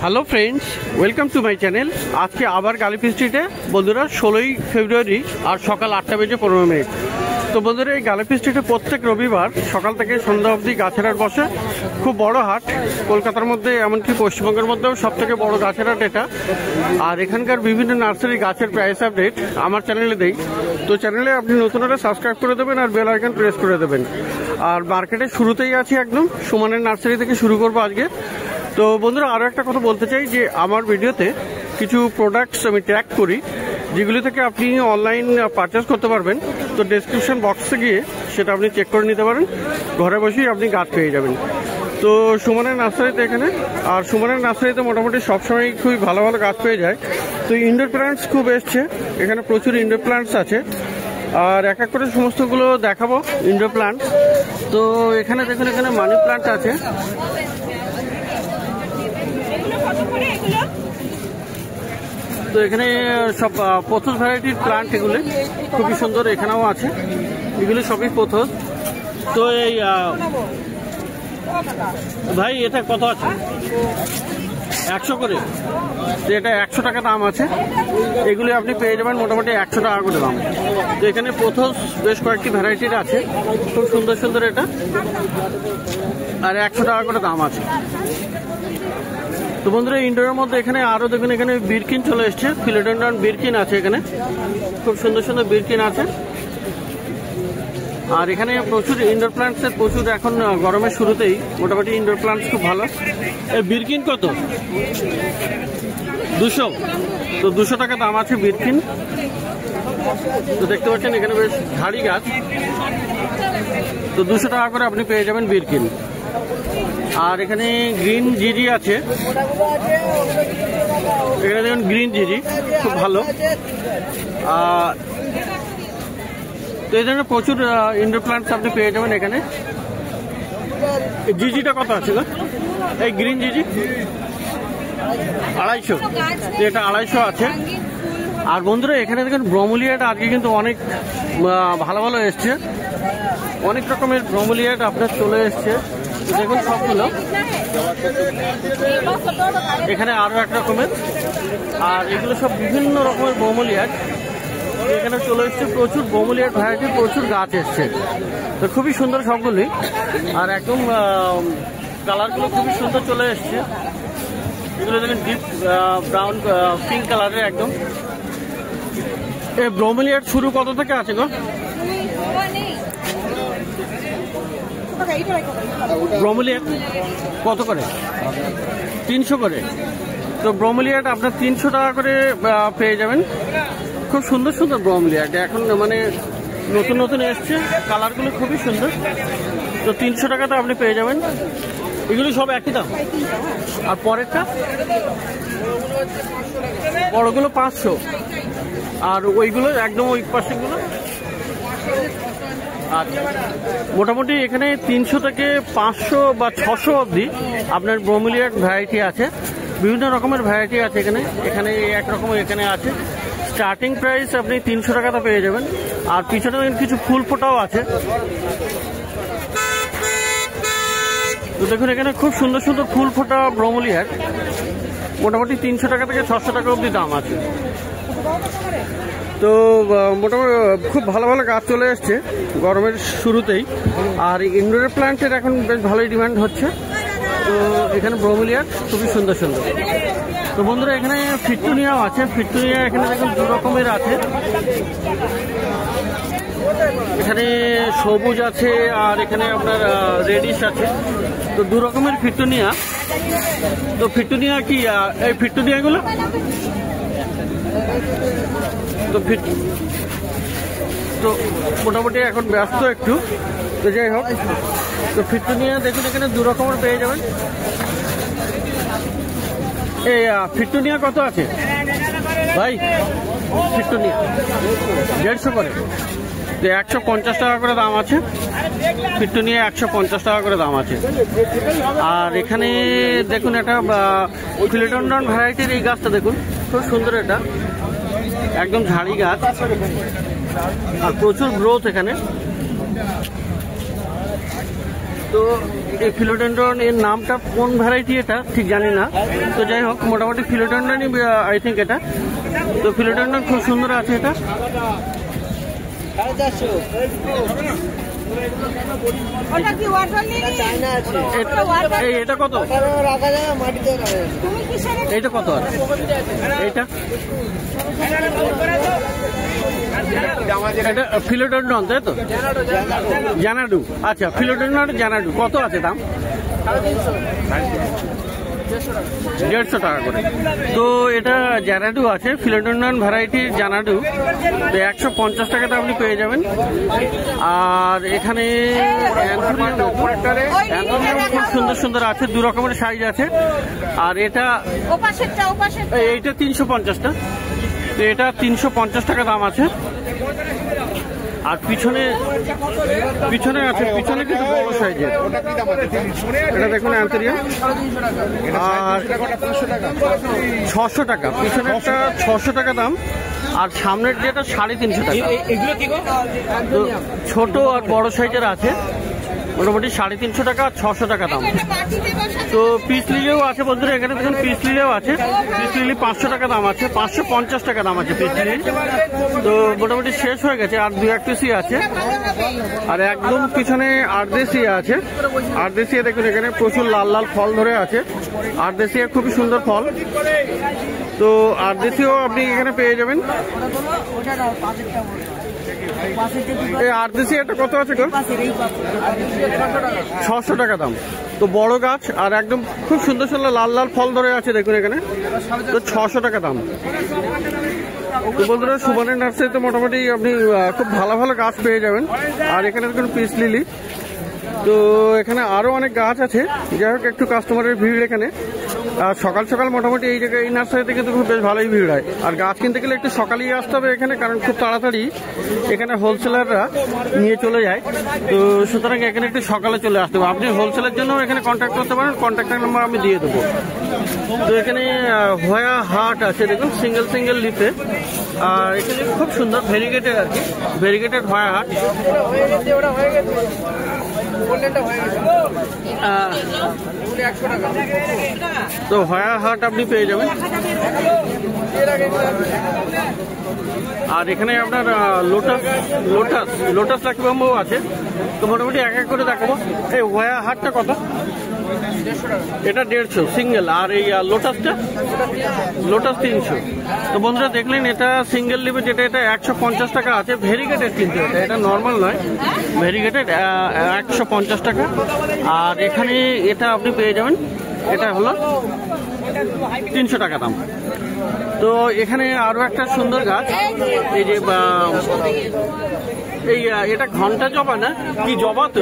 Hello friends, welcome to my channel. আজকে আবার গালিফি স্ট্রিটে বন্ধুরা 16ই ফেব্রুয়ারি আর সকাল 8:15 তো বন্ধুরা এই গালিফি স্ট্রিটে প্রত্যেক রবিবার সকাল থেকে সন্ধ্যা অবধি গাছের হাট বসে। খুব বড় হাট, কলকাতার মধ্যে এমনকি পশ্চিমবঙ্গের মধ্যেও সব থেকে বড় গাছের হাট এটা। আর এখানকার বিভিন্ন নার্সারি গাছের প্রাইস আপডেট আমার চ্যানেলে দেই। তো চ্যানেলে আপনি নতুন হলে সাবস্ক্রাইব করে দেবেন আর বেল আইকন প্রেস করে দেবেন। আর মার্কেটের শুরুতেই আছি, একদম সুমনের নার্সারি থেকে শুরু করবো আজকে। তো বন্ধুরা আরও একটা কথা বলতে চাই যে আমার ভিডিওতে কিছু প্রোডাক্টস আমি ট্যাগ করি যেগুলি থেকে আপনি অনলাইন পারচেস করতে পারবেন। তো ডেসক্রিপশন বক্সে গিয়ে সেটা আপনি চেক করে নিতে পারেন, ঘরে বসেই আপনি গাছ পেয়ে যাবেন। তো সুমনের নার্সারিতে এখানে, আর সুমনের নার্সারিতে মোটামুটি সবসময় খুবই ভালো ভালো গাছ পেয়ে যায়। তো ইনডোর প্ল্যান্টস খুব এসছে, এখানে প্রচুর ইনডোর প্ল্যান্টস আছে। আর এক এক করে সমস্তগুলো দেখাবো ইনডোর প্ল্যান্টস। তো এখানে দেখুন, এখানে মানি প্ল্যান্ট আছে। তো এখানে সব পথস ভ্যারাইটির প্লান্ট, এগুলো খুবই সুন্দর। এখানেও আছে, এগুলো সবই পথস। তো এই ভাই এটা কত আছে? 100 করে। তো এটা 100 টাকা দাম আছে। এগুলি আপনি পেয়ে যাবেন মোটামুটি 100 টাকা করে দাম। তো এখানে পথস বেশ কয়েকটি ভ্যারাইটির আছে, খুব সুন্দর সুন্দর এটা। আর 100 টাকা করে দাম আছে। তো বন্ধুরা ইনডোরের মধ্যে এখানে আরও দেখুন, এখানে বিরকিন চলে এসছে, ফিলোডেন্ড্রন বিরকিন আছে এখানে, খুব সুন্দর সুন্দর বিরকিন আছে। আর এখানে প্রচুর ইনডোর প্ল্যান্টসের প্রচুর, এখন গরমের শুরুতেই মোটামুটি ইনডোর প্ল্যান্টস খুব ভালো। এই বিরকিন কত? 200। তো 200 টাকা দাম আছে বিরকিন। তো দেখতে পাচ্ছেন এখানে বেশ ঝাড়ি গাছ। তো 200 টাকা করে আপনি পেয়ে যাবেন বিরকিন। আর এখানে গ্রিন জিজি আছে, এখানে দেখুন গ্রিন জিজি খুব ভালো। তো এই ধরনের প্রচুর ইনডোর প্ল্যান্টস আপনি পেয়ে যাবেন এখানে। জিজিটা কত আছে গো? এই গ্রিন জিজি 250। তো এটা 250 আছে। আর বন্ধুরা এখানে দেখুন ব্রোমেলিয়াটা আজকে কিন্তু অনেক ভালো ভালো এসছে, অনেক রকমের ব্রোমেলিয়াট আপনার চলে এসছে। দেখুন সবগুলো এখানে আরো এক রকমের। আর এগুলো সব বিভিন্ন রকমের ব্রোমেলিয়াট এখানে চলে এসছে। প্রচুর ব্রোমেলিয়াট ভ্যারাইটির প্রচুর গাছ এসছে। তো খুবই সুন্দর সবগুলি। আর একদম কালারগুলো খুবই সুন্দর চলে এসছে। এগুলো দেখুন ডিপ ব্রাউন পিঙ্ক কালারের একদম। এই ব্রোমেলিয়াট শুরু কত থেকে আছে গো? ব্রোমেলিয়াট কত করে? 300 করে। তো ব্রোমেলিয়াট আপনার 300 টাকা করে পেয়ে যাবেন। খুব সুন্দর সুন্দর ব্রোমেলিয়াট এখন মানে নতুন নতুন এসছে, কালারগুলো খুবই সুন্দর। তো 300 টাকাতে আপনি পেয়ে যাবেন। এগুলো সব একই দাম। আর পরেরটা বড়গুলো 500, আর ওইগুলো একদম ওই পাশেগুলো। আচ্ছা, মোটামুটি এখানে 300 থেকে 500 বা 600 অবধি আপনার ব্রোমেলিয়াট ভ্যারাইটি আছে। বিভিন্ন রকমের ভ্যারাইটি আছে এখানে। এখানে এক রকমের এখানে আছে। স্টার্টিং প্রাইস আপনি 300 টাকাতে পেয়ে যাবেন। আর পিছনে কিছু ফুল ফোটাও আছে। তো দেখুন এখানে খুব সুন্দর সুন্দর ফুল ফোটা ব্রোমেলিয়াট মোটামুটি 300 টাকা থেকে 600 টাকা অবধি দাম আছে। তো মোটামুটি খুব ভালো ভালো গাছ চলে এসছে গরমের শুরুতেই। আর ইনডোর প্ল্যান্টের এখন বেশ ভালোই ডিমান্ড হচ্ছে। তো এখানে ব্রোমেলিয়াট খুবই সুন্দর সুন্দর। তো বন্ধুরা এখানে ফিটুনিয়াও আছে। ফিটুনিয়া এখানে দেখুন 2 রকমের আছে। এখানে সবুজ আছে আর এখানে আপনার রেডিশ আছে। তো 2 রকমের ফিটুনিয়া। তো ফিটুনিয়া কি এই ফিটুনিয়াগুলো তো মোটামুটি এখন ব্যস্ত একটু। তো যাই হোক, তো ফিটুনিয়া দেখুন এখানে 2 রকমের পেয়ে যাবেন। এই ফিটুনিয়া কত আছে ভাই? ফিটুনিয়া 150 করে। তো 150 টাকা করে দাম আছে। ফিটুনিয়া 150 টাকা করে দাম আছে। আর এখানে দেখুন একটা ফিলোডেন্ড্রন ভ্যারাইটির এই গাছটা দেখুন, খুব সুন্দর। এটা একদম ঝাড়ি গাছ আর প্রচুর গ্রোথ এখানে। তো এই ফিলোডেন্ড্রন এর নামটা কোন ভ্যারাইটি এটা ঠিক জানি না। তো যাই হোক, মোটামুটি ফিলোডেন্ড্রনই আই থিঙ্ক এটা। তো ফিলোডেন্ড্রন খুব সুন্দর আছে এটা। এটা কত? এইটা কত আছে? এইটা এটা ফিলোডেন্ড্রন তাই তো? জানাডু। আচ্ছা, ফিলোডেন্ড্রন জানাডু কত আছে দাম? 150 টাকা করে। তো এটা জানাডু আছে, ফিলোডেন্ড্রন ভ্যারাইটির জানাডু। তো 150 টাকাতে আপনি পেয়ে যাবেন। আর এখানে খুব সুন্দর সুন্দর আছে, 2 রকমের সাইজ আছে। আর এটা এইটা 350টা। তো এটা 350 টাকা দাম আছে। আর পিছনে আছে, পিছনে কিন্তু বড় সাইজের। এটা দেখুন অ্যান্থেরিয়া। আর 600 টাকা, পিছনে একটা 600 টাকা দাম। আর সামনের যেটা 350 টাকা। তো ছোট আর বড় সাইজের আছে, মোটামুটি 350 টাকা আর 600 টাকা দাম। তো পিস লিলিও আছে বন্ধুরা, এখানে দেখুন পিস লিলিও আছে। পিস লিলি 500 টাকা দাম আছে, 550 টাকা দাম আছে পিস লিলি। তো মোটামুটি শেষ হয়ে গেছে, আর 2-1 পিসই আছে। আর একদম পিছনে আর্দেশিয়া আছে। আর্দেশিয়া দেখুন এখানে প্রচুর লাল লাল ফল ধরে আছে। আর্দেশিয়া খুবই সুন্দর ফল। তো আর্দেশিয়াও আপনি এখানে পেয়ে যাবেন। এই আর্দেশিয়াটা কত আছে গো? 600 টাকা দাম। তো বড় গাছ আর একদম খুব সুন্দর সুন্দর লাল লাল ফল ধরে আছে দেখুন এখানে। তো 600 টাকা দাম। তো বন্ধুরা, সুমনের নার্সারিতে মোটামুটি আপনি খুব ভালো ভালো গাছ পেয়ে যাবেন। আর এখানে দেখুন পিস লিলি। তো এখানে আরো অনেক গাছ আছে। যাই হোক, একটু কাস্টমারের ভিড় এখানে। আর সকাল সকাল মোটামুটি এই জায়গায় এই নার্সারিতে কিন্তু খুব বেশ ভালোই ভিড় হয়। আর গাছ কিনতে গেলে একটু সকালেই আসতে হবে এখানে, কারণ খুব তাড়াতাড়ি এখানে হোলসেলাররা নিয়ে চলে যায়। তো সুতরাং এখানে একটু সকালে চলে আসতে হবে। আপনি হোলসেলের জন্য এখানে কন্ট্যাক্ট করতে পারেন, কন্ট্যাক্টের নাম্বার আমি দিয়ে দেবো। তো এখানে হয়া হাট আছে দেখুন, সিঙ্গেল লিফে। আর এখানে খুব সুন্দর ভেরিগেটেড আর কি, ভেরিগেটেড হয়া হাট। তো হয়া হাট আপনি পেয়ে যাবেন। আর এখানে আপনার লোটাস লাকি বাম্বু আছে। তো মোটামুটি এক এক করে দেখাবো। এই হয়া হাটটা কত? এটা 150 সিঙ্গেল। আর এই লোটাস 300। তো বন্ধুরা দেখলেন, এটা সিঙ্গেল লিভে যেটা, এটা 150 টাকা আছে। ভেরিগেটেড কিন্তু এটা নর্মাল নয়, ভেরিগেটেড 150 টাকা। আর এখানে এটা আপনি পেয়ে যাবেন, এটা হলো 300 টাকা দাম। তো এখানে আরো একটা সুন্দর গাছ, এই যে এই এটা ঘন্টা জবা না কি জবা? তো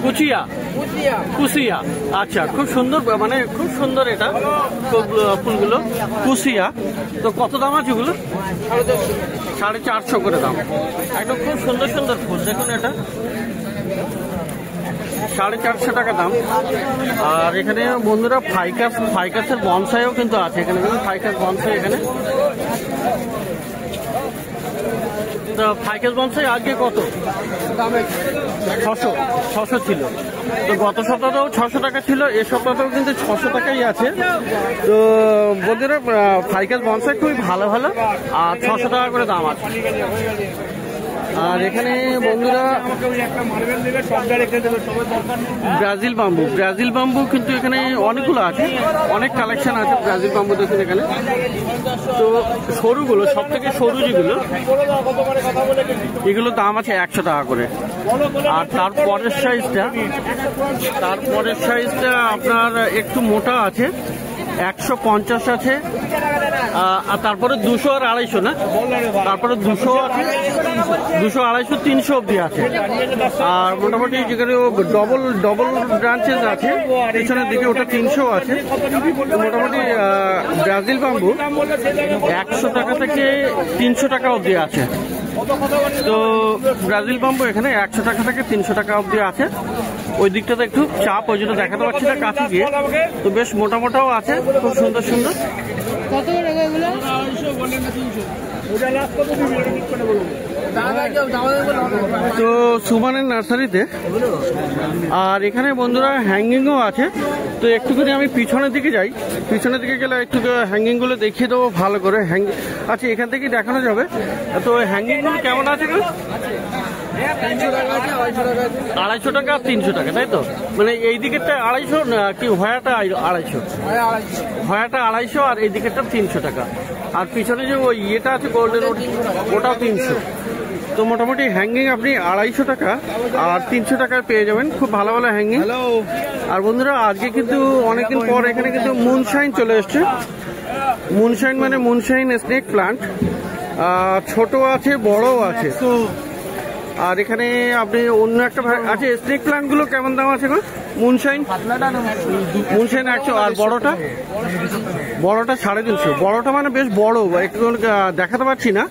কুচিয়া। আচ্ছা, খুব সুন্দর, মানে খুব সুন্দর এটা ফুলগুলো, কুচিয়া। তো কত দাম আছে ওগুলো? 450 করে দাম। একদম খুব সুন্দর সুন্দর ফুল দেখুন, এটা 450 টাকা দাম। আর এখানে বন্ধুরা ফাইকাসের বনসাইও কিন্তু আছে এখানে, ফাইকাস বনসাই এখানে। ফাইকাস বনসাই আজকে কত? 600 ছিল। তো গত সপ্তাহেও 600 টাকা ছিল, এ সপ্তাহেও কিন্তু 600 টাকাই আছে। তো বন্ধুরা, ফাইকাস বনসাই খুবই ভালো আর 600 টাকা করে দাম আছে। আর এখানে বন্ধুরা ব্রাজিল বাম্বু কিন্তু এখানে অনেকগুলো আছে, অনেক কালেকশন আছে ব্রাজিল বাম্বু দেখুন এখানে। তো সরুগুলো, সব থেকে সরু যেগুলো, এগুলো দাম আছে 100 টাকা করে। আর তারপরের সাইজটা আপনার একটু মোটা আছে, 150 আছে। আর তারপরে 200 আর 250 না, তারপরে 200 আছে, 200, 250, 300 অব্দি আছে। আর মোটামুটি যেখানে ডবল ব্রাঞ্চেস আছে পিছনের দিকে, ওটা 300 আছে। মোটামুটি ব্রাজিল বাম্বু 100 টাকা থেকে 300 টাকা অব্দি আছে। তো ব্রাজিল বাম্বু এখানে 100 টাকা থেকে 300 টাকা অব্দি আছে। ওই দিকটাতে একটু চাপ, ওই জন্য দেখাতে পারছি না কাছে গিয়ে। তো বেশ মোটামোটাও আছে, খুব সুন্দর সুন্দর। তো সুমনের নার্সারিতে। আর এখানে বন্ধুরা হ্যাঙ্গিংও আছে। তো একটুখানি আমি পিছনের দিকে যাই, পিছনের দিকে গেলে একটু হ্যাঙ্গিংগুলো দেখিয়ে দেবো ভালো করে। আচ্ছা, এখান থেকে দেখানো যাবে। তো হ্যাঙ্গিংগুলো কেমন আছে গো? 250 টাকা আর 300 টাকা, তাই তো? মানে এই দিকেরটা 250 না কি? হয়াটা 250, হয়াটা 250 আর এই দিকেরটা 300 টাকা। আর পিছনে যে ওই ইয়েটা আছে গোল্ডেন, ওটাও 300। তো মোটামুটি হ্যাঙ্গিং আপনি 250 টাকা আর 300 টাকায় পেয়ে যাবেন, খুব ভালো ভালো হ্যাঙ্গিং। আর বন্ধুরা আজকে কিন্তু অনেকদিন পর এখানে কিন্তু মুনশাইন চলে এসছে। মুনশাইন মানে মুনশাইন স্নেক প্লান্ট, ছোট আছে বড়ও আছে। আর এখানে আপনি অন্য একটা আছে স্নেক প্লান্ট গুলো কেমন দাম আছে গো? মুনশাইন 100 আর বড়টা 350। বড়টা মানে বেশ বড়, একটু দেখাতে পারছি না,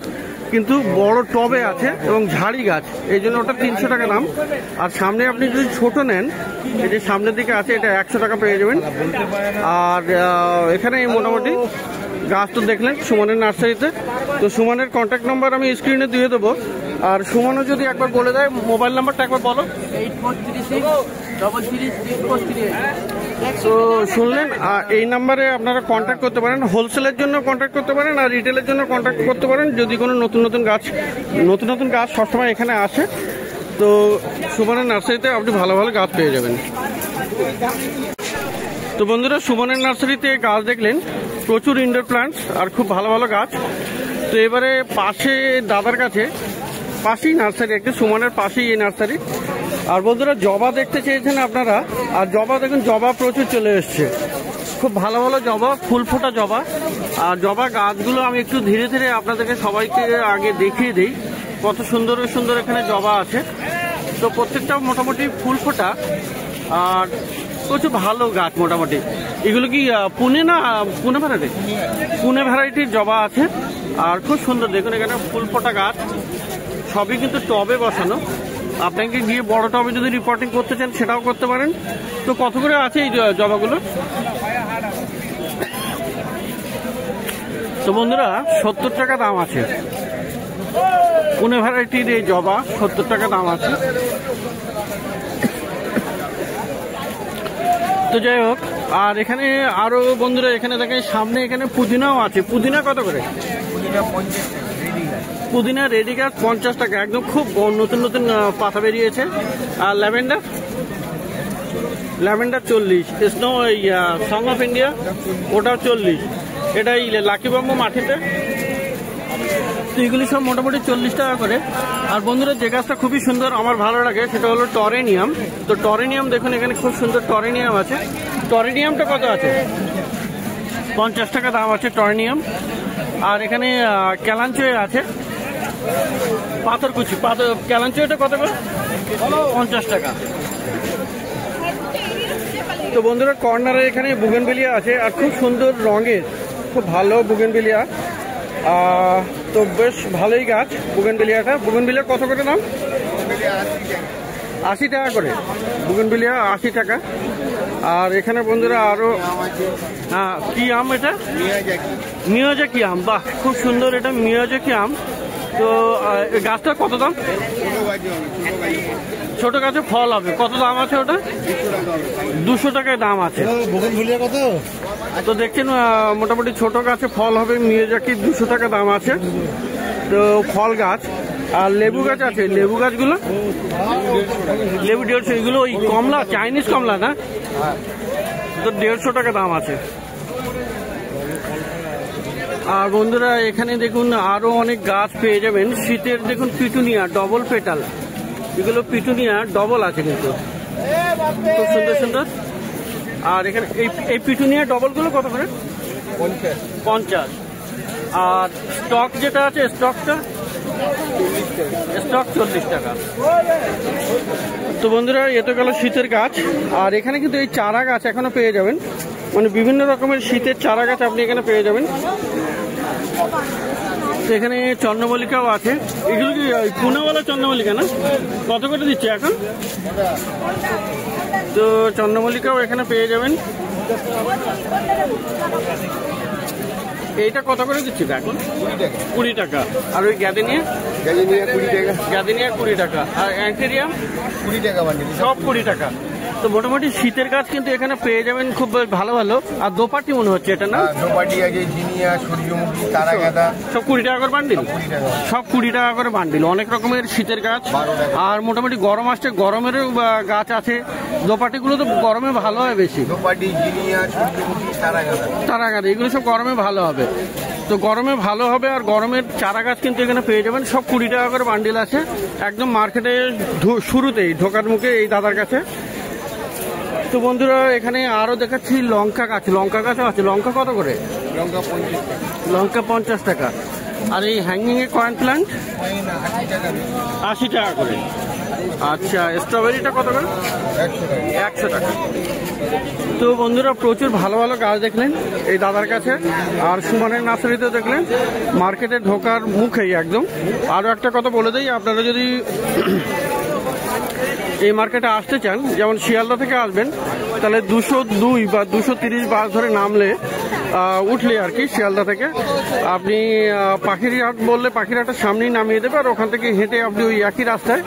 কিন্তু বড় টবে আছে এবং ঝাড়ি গাছ, এই জন্য ওটা 300 টাকা দাম। আর সামনে আপনি যদি ছোট নেন, এই যে সামনের দিকে আছে, এটা 100 টাকা পেয়ে যাবেন। আর এখানে মোটামুটি গাছ তো দেখলেন সুমনের নার্সারিতে। তো সুমনের কন্ট্যাক্ট নাম্বার আমি স্ক্রিনে দিয়ে দেবো। আর সুমনও যদি একবার বলে দেয়, মোবাইল নাম্বারটা একবার বলো। 843633 তো শুনলেন, এই নাম্বারে আপনারা কন্ট্যাক্ট করতে পারেন। হোলসেলের জন্য কন্ট্যাক্ট করতে পারেন আর রিটেলের জন্য কন্ট্যাক্ট করতে পারেন। যদি কোনো নতুন নতুন গাছ সবসময় এখানে আসে, তো সুমনের নার্সারিতে আপনি ভালো ভালো গাছ পেয়ে যাবেন। তো বন্ধুরা সুমনের নার্সারিতে গাছ দেখলেন, প্রচুর ইনডোর প্লান্টস আর খুব ভালো ভালো গাছ। তো এবারে পাশে দাদার কাছে, পাশেই নার্সারি, একটা সুমনের পাশেই এই নার্সারি। আর বন্ধুরা জবা দেখতে চেয়েছেন আপনারা, আর জবা দেখুন, জবা প্রচুর চলে এসছে, খুব ভালো ভালো জবা, ফুল ফোটা জবা। আর জবা গাছগুলো আমি একটু ধীরে ধীরে আপনাদেরকে সবাইকে আগে দেখিয়ে দিই, কত সুন্দর সুন্দর এখানে জবা আছে। তো প্রত্যেকটা মোটামুটি ফুল ফোটা আর প্রচুর ভালো গাছ মোটামুটি। এগুলো কি পুনে না পুনে ভ্যারাইটি? পুনে ভ্যারাইটির জবা আছে আর খুব সুন্দর। দেখুন এখানে ফুল ফোটা গাছ, সবই কিন্তু টবে বসানো। আপনাকে গিয়ে বড় টবে যদি রিপোর্টিং করতে চান সেটাও করতে পারেন। তো কত করে আছে এই জবাগুলো? তো বন্ধুরা 70 টাকা দাম আছে। পুনে ভ্যারাইটির এই জবা 70 টাকা দাম আছে। তো যাই হোক, আর এখানে আরো বন্ধুরা এখানে দেখেন সামনে এখানে পুদিনাও আছে। পুদিনা কত করে? পুদিনা রেডি গাছ 50 টাকা, একদম খুব নতুন নতুন পাতা বেরিয়েছে। আর lavender 40। Snow song of India ওটাও 40। এটাই লাকি বাম্বু মাটিতে। তো এগুলি সব মোটামুটি 40 টাকা করে। আর বন্ধুরা যে গাছটা খুবই সুন্দর আমার ভালো লাগে সেটা হলো টরেনিয়াম। তো টরেনিয়াম দেখুন এখানে খুব সুন্দর টরেনিয়াম আছে। টরেনিয়ামটা কত আছে? 50 টাকা দাম আছে টরেনিয়াম। আর এখানে ক্যালাঞ্চয়ে আছে, পাথরকুচি ক্যালাঞ্চয়েটা কত করে? 50 টাকা। তো বন্ধুরা কর্নারে এখানে বুগেনভিলিয়া আছে আর খুব সুন্দর রঙের, খুব ভালো বুগেনভিলিয়া। তো বেশ ভালোই গাছ বুগেনভিলিয়াটা। বুগেনভিলিয়া কত করে দাম? 80 টাকা করে বুগেনভিলিয়া, 80 টাকা। আর এখানে বন্ধুরা আরো কি আম? এটা মিয়াজাকি আম। বাহ, খুব সুন্দর, এটা মিয়াজাকি আম। তো গাছটা কত দাম? ছোট গাছে ফল হবে, কত দাম আছে ওটা? 200 টাকায় দাম আছে। কত? তো দেখছেন মোটামুটি ছোট গাছে ফল হবে, মিয়াজাকি 200 টাকা দাম আছে। তো ফল গাছ। আর লেবু গাছ আছে, লেবু গাছগুলো লেবু 150। এগুলো ওই কমলা, চাইনিজ কমলা না? তো 150 টাকা দাম আছে। আর বন্ধুরা এখানে দেখুন আরো অনেক গাছ পেয়ে যাবেন শীতের। দেখুন পিটুনিয়া ডবল পেটাল, এগুলো পিটুনিয়া ডবল আছে কিন্তু খুব সুন্দর সুন্দর। আর এখানে এই পিটুনিয়া ডবলগুলো কত করে? 50। আর স্টক যেটা আছে স্টকটা স্টক 40 টাকা। তো বন্ধুরা এ তো গেল শীতের গাছ। আর এখানে কিন্তু এই চারা গাছ এখনো পেয়ে যাবেন, মানে বিভিন্ন রকমের শীতের চারা গাছ আপনি এখানে পেয়ে যাবেন। এখানে চন্দ্রমল্লিকাও আছে। এগুলো কি পুনেওয়ালা চন্দ্রমল্লিকা না? কত করে দিচ্ছে এখন? তো চন্দ্রমল্লিকাও এখানে পেয়ে যাবেন। এইটা কত করে দিচ্ছি এখন? 20 টাকা। আর ওই গ্যাদিনিয়া? 20 টাকা। গ্যাদিনিয়া 20 টাকা। আর অ্যান্টেরিয়াম 20 টাকা বান্ডিল। সব 20 টাকা। তো মোটামুটি শীতের গাছ কিন্তু এখানে পেয়ে যাবেন খুব ভালো ভালো। আর দোপাটি মনে হচ্ছে এটা না? দোপাটি আছে, জিনিয়া, সূর্যমুখী, তারাগাদা সব 20 টাকা করে বান্ডিল। 20 টাকা। সব 20 টাকা করে বান্ডিল। অনেক রকমের শীতের গাছ। আর মোটামুটি গরম আসছে, গরমেরও গাছ আছে। দোপাটিগুলো তো গরমে ভালো হয় বেশি। দোপাটি, জিনিয়া, সূর্যমুখী, তারাগাদা এগুলো সব গরমে ভালো হবে। তো গরমে ভালো হবে। আর গরমের চারা গাছ কিন্তু এখানে পেয়ে যাবেন। সব 20 টাকা করে বান্ডিল আছে। একদম মার্কেটে শুরুতেই ঢোকার মুখে এই দাদার কাছে। তো বন্ধুরা এখানে আরো দেখাচ্ছি লঙ্কা গাছও আছে। লঙ্কা কত করে? লঙ্কা 50 টাকা। আর এই হ্যাঙ্গিং এ কয়েন প্ল্যান্ট 80 টাকা করে। আচ্ছা, স্ট্রবেরিটা কত করে? 100 টাকা। তো বন্ধুরা প্রচুর ভালো ভালো গাছ দেখলেন এই দাদার কাছে। আর সুমনের নার্সারিতেও দেখলেন, মার্কেটে ঢোকার মুখেই একদম। আরো একটা কথা বলে দিই, আপনারা যদি এই মার্কেটে আসতে চান, যেমন শিয়ালদা থেকে আসবেন, তাহলে 202 বা 230 বাস ধরে নামলে উঠলে আর কি শিয়ালদা থেকে আপনি পাখিরহাট বললে পাখিরহাটের সামনেই নামিয়ে দেবে। আর ওখান থেকে হেঁটে আপনি ওই একই রাস্তায়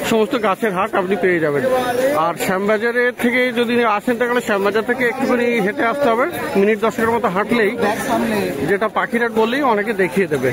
সমস্ত গাছের হাট আপনি পেয়ে যাবেন। আর শ্যামবাজারের থেকে যদি আসেন তাহলে শ্যামবাজার থেকে একটুখানি হেঁটে আসতে হবে, মিনিট 10-এর মতো হাঁটলেই, যেটা পাখিরহাট বললেই অনেকে দেখিয়ে দেবে।